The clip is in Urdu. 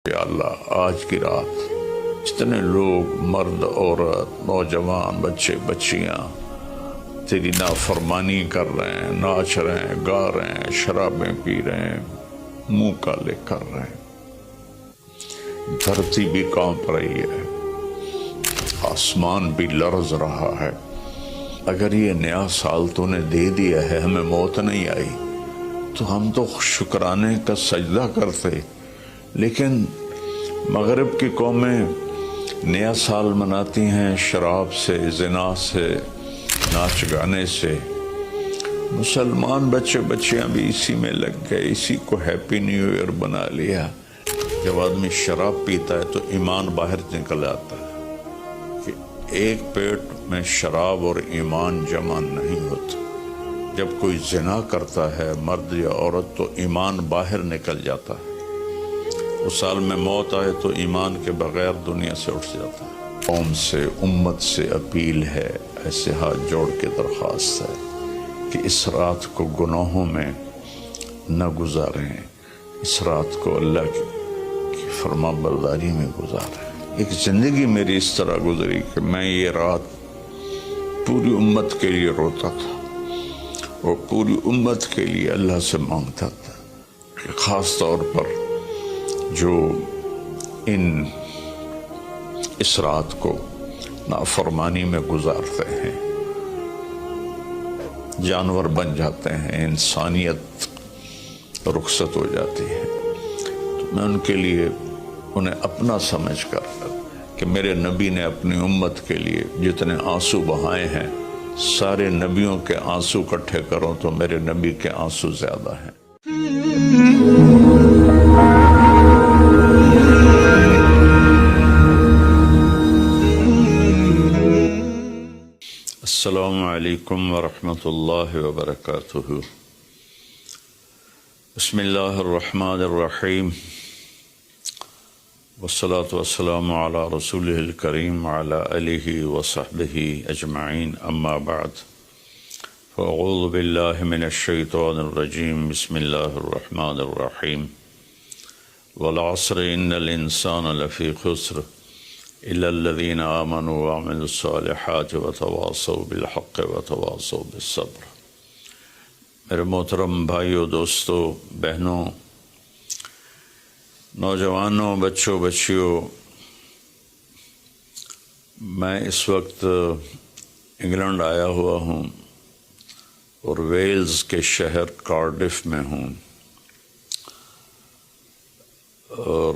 یا اللہ آج کی رات جتنے لوگ مرد عورت نوجوان بچے بچیاں تیری نافرمانی کر رہے ہیں، ناچ رہے ہیں، گا رہے ہیں، شرابیں پی رہے ہیں، منہ کالے کر رہے ہیں، دھرتی بھی کانپ رہی ہے، آسمان بھی لرز رہا ہے۔ اگر یہ نیا سال تو نے دے دیا ہے، ہمیں موت نہیں آئی تو ہم تو شکرانے کا سجدہ کرتے، لیکن مغرب کی قومیں نیا سال مناتی ہیں شراب سے، زنا سے، ناچ گانے سے۔ مسلمان بچے بچیاں بھی اسی میں لگ گئے، اسی کو ہیپی نیو ایئر بنا لیا۔ جب آدمی شراب پیتا ہے تو ایمان باہر نکل آتا ہے کہ ایک پیٹ میں شراب اور ایمان جمع نہیں ہوتا۔ جب کوئی زنا کرتا ہے مرد یا عورت تو ایمان باہر نکل جاتا ہے۔ اس سال میں موت آئے تو ایمان کے بغیر دنیا سے اٹھ جاتا ہے۔ قوم سے، امت سے اپیل ہے، ایسے ہاتھ جوڑ کے درخواست ہے کہ اس رات کو گناہوں میں نہ گزاریں، اس رات کو اللہ کی فرما برداری میں گزاریں۔ ایک زندگی میری اس طرح گزری کہ میں یہ رات پوری امت کے لیے روتا تھا اور پوری امت کے لیے اللہ سے مانگتا تھا کہ خاص طور پر جو اس رات کو نافرمانی میں گزارتے ہیں، جانور بن جاتے ہیں، انسانیت رخصت ہو جاتی ہے، تو میں ان کے لیے انہیں اپنا سمجھ کر کہ میرے نبی نے اپنی امت کے لیے جتنے آنسو بہائے ہیں، سارے نبیوں کے آنسو اکٹھے کروں تو میرے نبی کے آنسو زیادہ ہیں۔ السلام علیکم ورحمۃ اللہ وبرکاتہ۔ بسم اللہ الرحمن الرحیم، والصلاة والسلام علی رسولہ الکریم وعلی آلہ وصحبہ اجمعین، اما بعد فاعوذ باللہ من الشیطان الرجیم، بسم اللہ الرحمن الرحیم۔ والعصر ان الانسان لفی خسر الا الذین آمنوا وعملوا الصالحات وتواصوا بالحق وتواصوا بالصبر۔ میرے محترم بھائیوں، دوستوں، بہنوں، نوجوانوں، بچوں، بچیوں، میں اس وقت انگلینڈ آیا ہوا ہوں اور ویلز کے شہر کارڈف میں ہوں، اور